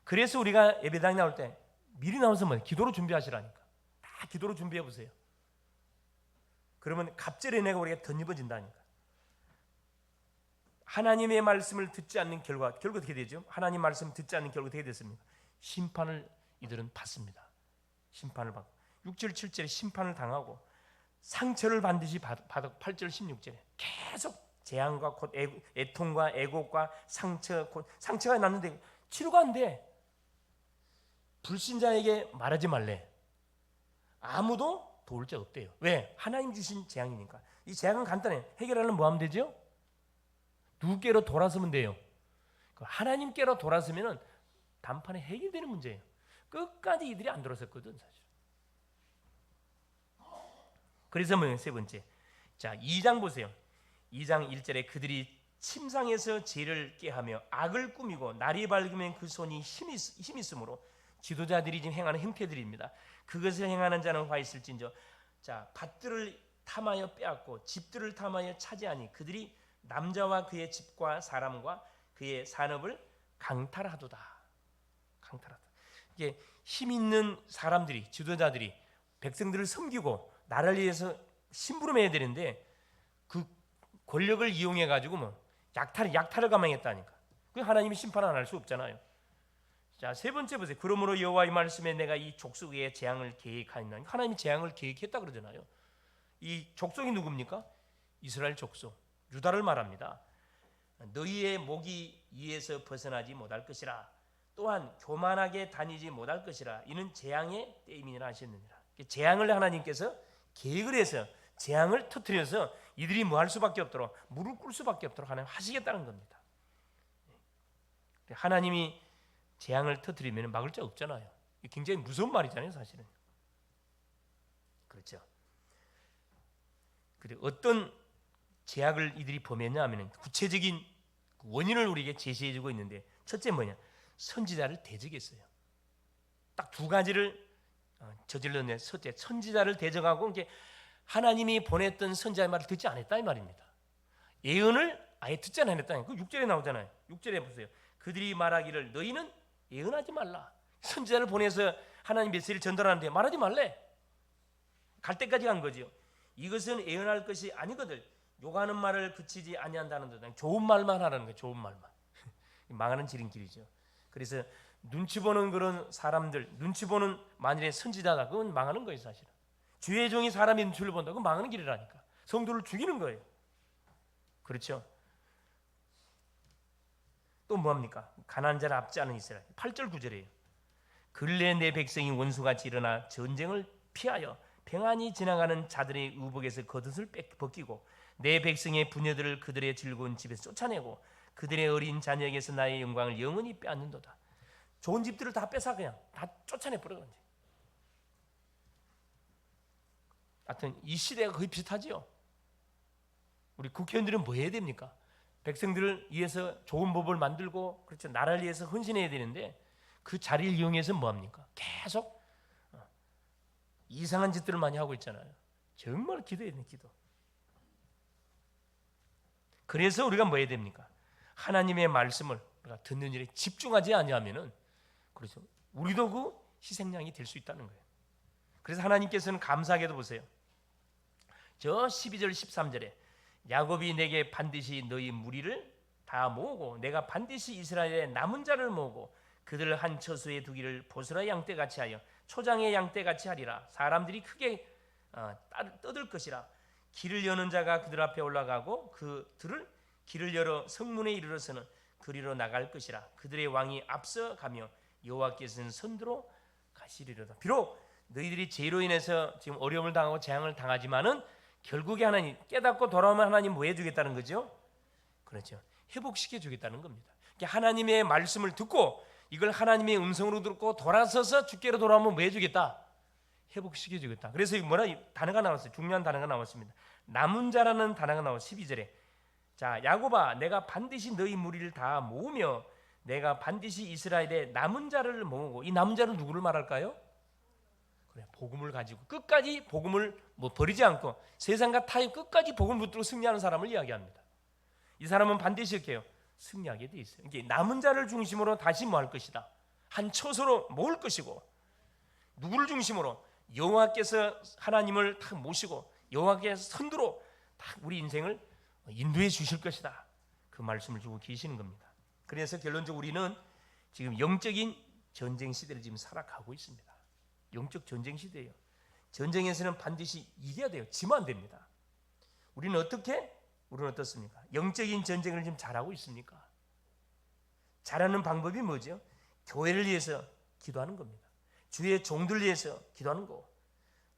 그래서 우리가 예배당에 나올 때 미리 나와서 뭐 기도로 준비하시라니까. 다 기도로 준비해 보세요. 그러면 갑절에 내가 우리가 덧입어진다니까. 하나님의 말씀을 듣지 않는 결과 어떻게 되죠? 하나님 말씀 듣지 않는 결과 어떻게 됐습니까? 심판을 이들은 받습니다. 심판을 받고 6절 7절에 심판을 당하고 상처를 반드시 받고 8절 16절에 계속 재앙과 곧 애통과 애곡과 상처가 났는데 치료가 안 돼. 불신자에게 말하지 말래. 아무도 도울 자 없대요. 왜? 하나님 주신 재앙이니까. 이 재앙은 간단해. 해결하려면 뭐 하면 되죠? 누구께로 돌아서면 돼요? 하나님께로 돌아서면 단판에 해결되는 문제예요. 끝까지 이들이 안 돌아섰거든 사실. 그래서 뭐예요? 세 번째. 자, 2장 보세요. 2장 1절에 그들이 침상에서 죄를 꾀하며 악을 꾸미고 날이 밝으면 그 손이 힘이 있으므로 지도자들이 지금 행하는 행태들입니다. 그것을 행하는 자는 화 있을진저. 자, 밭들을 탐하여 빼앗고 집들을 탐하여 차지하니 그들이 남자와 그의 집과 사람과 그의 산업을 강탈하도다. 강탈하다. 이게 힘 있는 사람들이, 지도자들이 백성들을 섬기고 나라를 위해서 심부름해야 되는데 그 권력을 이용해 가지고 뭐 약탈을 감행했다니까. 그 하나님이 심판 안 할 수 없잖아요. 자, 세 번째 보세요. 그러므로 여호와의 말씀에 내가 이 족속의 재앙을 계획하였나니. 하나님이 재앙을 계획했다 그러잖아요. 이 족속이 누굽니까? 이스라엘 족속, 유다를 말합니다. 너희의 목이 이에서 벗어나지 못할 것이라. 또한 교만하게 다니지 못할 것이라. 이는 재앙의 때임이니라 하셨느니라. 재앙을 하나님께서 계획을 해서 재앙을 터뜨려서 이들이 뭐 할 수밖에 없도록, 무릎 꿇을 수밖에 없도록 하나님 하시겠다는 겁니다. 하나님이 재앙을 터뜨리면 막을 자 없잖아요. 굉장히 무서운 말이잖아요, 사실은. 그렇죠. 그리고 어떤 죄악을 이들이 범했냐 하면 구체적인 원인을 우리에게 제시해주고 있는데, 첫째 뭐냐? 선지자를 대적했어요. 딱 두 가지를 저질렀네. 첫째, 선지자를 대적하고 이게 하나님이 보냈던 선지자의 말을 듣지 않았다 이 말입니다. 예언을 아예 듣지 않았다. 그 6절에 나오잖아요. 6절에 보세요. 그들이 말하기를 너희는 예언하지 말라. 선지자를 보내서 하나님 메시지를 전달하는데 말하지 말래. 갈 때까지 간 거지요. 이것은 예언할 것이 아니거든. 욕하는 말을 그치지 아니한다는 듯. 좋은 말만 하라는 거예요. 좋은 말만. 망하는 지름길이죠. 그래서 눈치 보는 그런 사람들, 눈치 보는 만일에 선지자다, 그건 망하는 거예요, 사실은. 주의 종이 사람의 눈치를 본다, 그건 망하는 길이라니까. 성도를 죽이는 거예요. 그렇죠? 또 뭐합니까? 가난한 자를 압제하는 이스라엘. 8절 9절이에요. 근래 내 백성이 원수같이 일어나 전쟁을 피하여 평안히 지나가는 자들의 의복에서 겉옷을 벗기고 내 백성의 부녀들을 그들의 즐거운 집에서 쫓아내고 그들의 어린 자녀에게서 나의 영광을 영원히 빼앗는도다. 좋은 집들을 다 뺏어 그냥 다 쫓아내 버려. 하여튼 이 시대가 거의 비슷하지요. 우리 국회의원들은 뭐 해야 됩니까? 백성들을 위해서 좋은 법을 만들고, 그렇죠, 나라를 위해서 헌신해야 되는데 그 자리를 이용해서 뭐 합니까? 계속 이상한 짓들을 많이 하고 있잖아요. 정말 기도해야 되는 기도. 그래서 우리가 뭐 해야 됩니까? 하나님의 말씀을 우리가 듣는 일에 집중하지 아니하면은, 그렇죠, 우리도 그 희생양이 될 수 있다는 거예요. 그래서 하나님께서는 감사하게도 보세요. 저 12절 13절에 야곱이 내게 반드시 너희 무리를 다 모으고 내가 반드시 이스라엘의 남은 자를 모으고 그들을 한 처소에 두기를 보스라 양떼같이 하여 초장의 양떼같이 하리라. 사람들이 크게 떠들 것이라. 길을 여는 자가 그들 앞에 올라가고 그들을 길을 열어 성문에 이르러서는 그리로 나갈 것이라. 그들의 왕이 앞서가며 여호와께서는 선두로 가시리로다. 비록 너희들이 죄로 인해서 지금 어려움을 당하고 재앙을 당하지만은 결국에 하나님 깨닫고 돌아오면 하나님 뭐 해주겠다는 거죠? 그렇죠. 회복시켜 주겠다는 겁니다. 하나님의 말씀을 듣고 이걸 하나님의 음성으로 듣고 돌아서서 주께로 돌아오면 뭐 해주겠다? 회복시켜 주겠다. 그래서 뭐라 단어가 나왔어요. 중요한 단어가 나왔습니다. 남은 자라는 단어가 나와 12절에. 자, 야곱아, 내가 반드시 너희 무리를 다 모으며 내가 반드시 이스라엘의 남은 자를 모으고, 이 남은 자는 누구를 말할까요? 그래, 복음을 가지고 끝까지 복음을 뭐 버리지 않고 세상과 타협 끝까지 복음을 붙들고 승리하는 사람을 이야기합니다. 이 사람은 반드시 이렇게 승리하게 돼 있어요. 이게 남은 자를 중심으로 다시 뭐 할 것이다. 한 처소로 모을 것이고, 누구를 중심으로? 여호와께서 하나님을 딱 모시고 여호와께서 선두로 딱 우리 인생을 인도해 주실 것이다. 그 말씀을 주고 계시는 겁니다. 그래서 결론적으로 우리는 지금 영적인 전쟁 시대를 지금 살아가고 있습니다. 영적 전쟁 시대예요. 전쟁에서는 반드시 이겨야 돼요. 지면 안 됩니다. 우리는 어떻습니까? 영적인 전쟁을 지금 잘하고 있습니까? 잘하는 방법이 뭐죠? 교회를 위해서 기도하는 겁니다. 주의 종들 위해서 기도하는 거.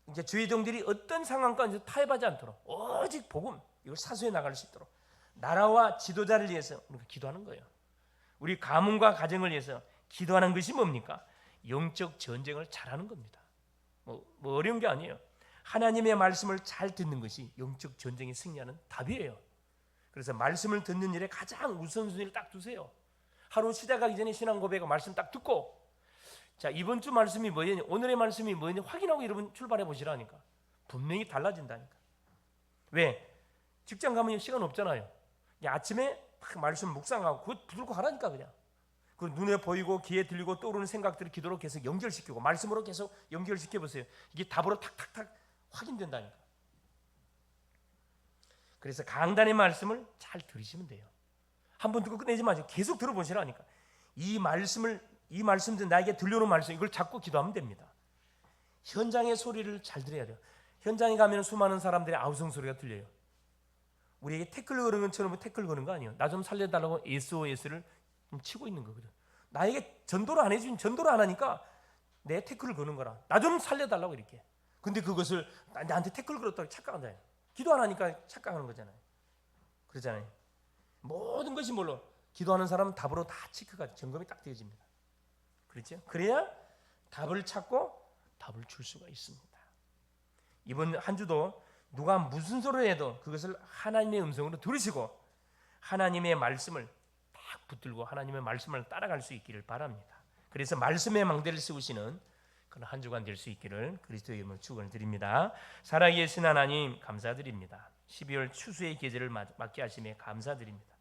이제 주의 종들이 어떤 상황 가운데서 타협하지 않도록 오직 복음 이걸 사수해 나갈 수 있도록 나라와 지도자를 위해서 우리가 기도하는 거예요. 우리 가문과 가정을 위해서 기도하는 것이 뭡니까? 영적 전쟁을 잘하는 겁니다. 뭐 어려운 게 아니에요. 하나님의 말씀을 잘 듣는 것이 영적 전쟁에 승리하는 답이에요. 그래서 말씀을 듣는 일에 가장 우선순위를 딱 두세요. 하루 시작하기 전에 신앙 고백과 말씀 딱 듣고, 자, 이번 주 말씀이 뭐냐, 오늘의 말씀이 뭐냐 확인하고 여러분 출발해 보시라니까. 분명히 달라진다니까. 왜? 직장 가면 시간 없잖아요. 아침에 막 말씀 묵상하고 그거 붙들고 가라니까. 그냥 그 눈에 보이고 귀에 들리고 떠오르는 생각들을 기도로 계속 연결시키고 말씀으로 계속 연결시켜 보세요. 이게 답으로 탁탁탁 확인된다니까. 그래서 강단의 말씀을 잘 들으시면 돼요. 한 번 듣고 끝내지 마시고 계속 들어보시라니까. 이 말씀들 나에게 들려오는 말씀 이걸 잡고 기도하면 됩니다. 현장의 소리를 잘 들어야 돼요. 현장에 가면 수많은 사람들의 아우성 소리가 들려요. 우리에게 태클 거는 것처럼 태클 거는 거 아니에요. 나 좀 살려달라고 SOS를 치고 있는 거거든. 나에게 전도를 안 해주면 전도를 안 하니까 내 태클을 거는 거라. 나 좀 살려달라고 이렇게. 근데 그것을 나한테 태클 걸었다고 착각한다요. 기도 안 하니까 착각하는 거잖아요. 그러잖아요. 모든 것이 물론 기도하는 사람은 답으로 다 체크가 점검이 딱 되어집니다. 그렇죠? 그래야 답을 찾고 답을 줄 수가 있습니다. 이번 한 주도 누가 무슨 소리를 해도 그것을 하나님의 음성으로 들으시고 하나님의 말씀을 딱 붙들고 하나님의 말씀을 따라갈 수 있기를 바랍니다. 그래서 말씀의 망대를 세우시는 그런 한 주간 될 수 있기를 그리스도의 이름으로 축원을 드립니다. 살아계신 하나님 감사드립니다. 12월 추수의 계절을 맞게 하심에 감사드립니다.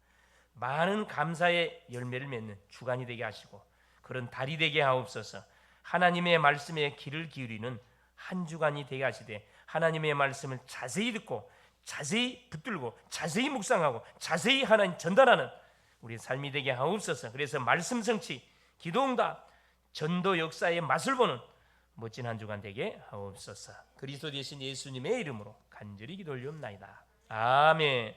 많은 감사의 열매를 맺는 주간이 되게 하시고 그런 달이 되게 하옵소서. 하나님의 말씀에 귀를 기울이는 한 주간이 되게 하시되 하나님의 말씀을 자세히 듣고 자세히 붙들고 자세히 묵상하고 자세히 하나님 전달하는 우리의 삶이 되게 하옵소서. 그래서 말씀 성취, 기도응답, 전도 역사의 맛을 보는 멋진 한 주간 되게 하옵소서. 그리스도 되신 예수님의 이름으로 간절히 기도 올리옵나이다. 아멘.